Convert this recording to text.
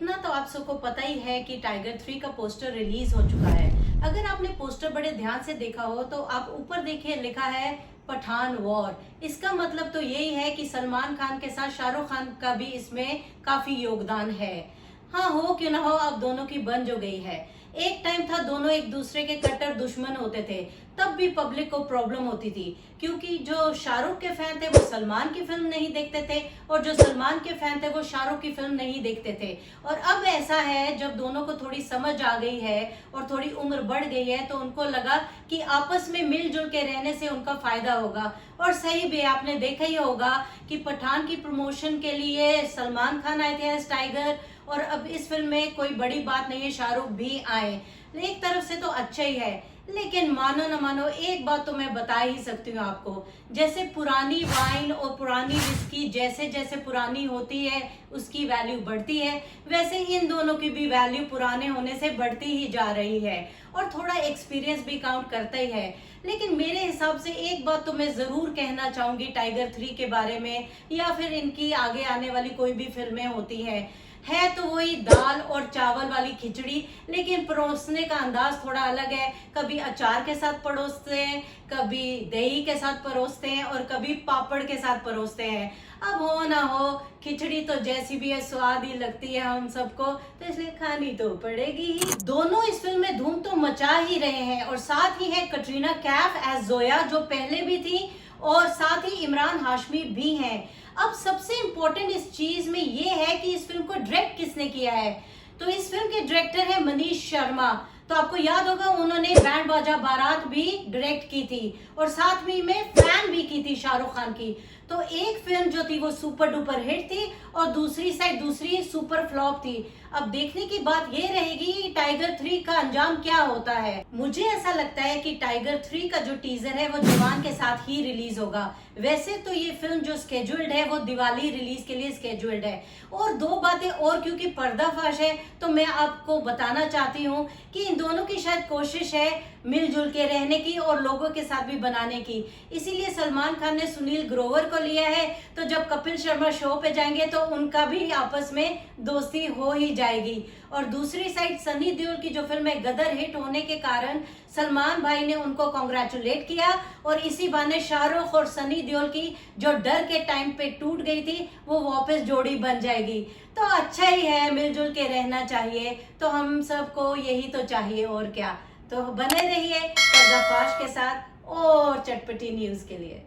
इतना तो आप सबको पता ही है कि टाइगर 3 का पोस्टर रिलीज हो चुका है। अगर आपने पोस्टर बड़े ध्यान से देखा हो तो आप ऊपर देखिए, लिखा है पठान वॉर। इसका मतलब तो यही है कि सलमान खान के साथ शाहरुख खान का भी इसमें काफी योगदान है। हाँ, हो क्यों ना हो, अब दोनों की बन जो गई है। एक टाइम था दोनों एक दूसरे के कट्टर दुश्मन होते थे, तब भी पब्लिक को प्रॉब्लम होती थी, क्योंकि जो शाहरुख के फैन थे वो सलमान की फिल्म नहीं देखते थे और जो सलमान के फैन थे वो शाहरुख की फिल्म नहीं देखते थे। और अब ऐसा है, जब दोनों को थोड़ी समझ आ गई है और थोड़ी उम्र बढ़ गई है तो उनको लगा कि आपस में मिलजुल के रहने से उनका फायदा होगा। और सही भी, आपने देखा ही होगा कि पठान की प्रमोशन के लिए सलमान खान आए थे एज टाइगर, और अब इस फिल्म में कोई बड़ी बात नहीं है, शाहरुख भी आए। एक तरफ से तो अच्छा ही है, लेकिन मानो न मानो एक बात तो मैं बता ही सकती हूँ आपको। जैसे पुरानी वाइन और पुरानी विस्की जैसे जैसे पुरानी होती है उसकी वैल्यू बढ़ती है, वैसे इन दोनों की भी वैल्यू पुराने होने से बढ़ती ही जा रही है। और थोड़ा एक्सपीरियंस भी काउंट करता ही है। लेकिन मेरे हिसाब से एक बात तो मैं जरूर कहना चाहूंगी टाइगर 3 के बारे में, या फिर इनकी आगे आने वाली कोई भी फिल्में होती है तो वही दाल और चावल वाली खिचड़ी, लेकिन परोसने का अंदाज थोड़ा अलग है। कभी अचार के साथ परोसते हैं, कभी दही के साथ परोसते हैं और कभी पापड़ के साथ परोसते हैं। अब हो ना हो, खिचड़ी तो जैसी भी है स्वाद ही लगती है हम सबको, तो इसलिए खानी तो पड़ेगी ही। दोनों इस फिल्म में धूम तो मचा ही रहे हैं, और साथ ही है कटरीना कैफ एज जोया, जो पहले भी थी, और साथ ही इमरान हाशमी भी हैं। अब सबसे इम्पोर्टेंट इस चीज में ये है कि इस फिल्म को डायरेक्ट किसने किया है। तो इस फिल्म के डायरेक्टर है मनीष शर्मा। तो आपको याद होगा उन्होंने बैंड बाजा बारात भी डायरेक्ट की थी, और साथ में फैन भी की थी शाहरुख खान की। तो एक फिल्म जो थी वो सुपर डुपर हिट थी, और दूसरी साइड दूसरी सुपर फ्लॉप थी। अब देखने की बात ये रहेगी कि टाइगर 3 का अंजाम क्या होता है। मुझे ऐसा लगता है कि टाइगर 3 का जो टीजर है वो जवान के साथ ही रिलीज होगा। वैसे तो ये फिल्म जो स्केड्यूल्ड है वो दिवाली रिलीज के लिए स्केड्यूल्ड है। और दो बातें और, क्योंकि पर्दाफाश है तो मैं आपको बताना चाहती हूँ कि इन दोनों की शायद कोशिश है मिलजुल के रहने की और लोगों के साथ भी बनाने की। इसीलिए सलमान खान ने सुनील ग्रोवर को लिया है, तो जब कपिल शर्मा शो पे जाएंगे तो उनका भी आपस में दोस्ती हो ही जाएगी। और दूसरी साइड सनी देओल की जो फिल्म है गदर हिट होने के कारण सलमान भाई ने उनको कॉन्ग्रेचुलेट किया, और इसी बहाने शाहरुख और सनी देओल की जो डर के टाइम पे टूट गई थी वो वापस जोड़ी बन जाएगी। तो अच्छा ही है, मिलजुल के रहना चाहिए, तो हम सबको यही तो चाहिए और क्या। तो बने रहिए पर्दाफाश के साथ और चटपटी न्यूज के लिए।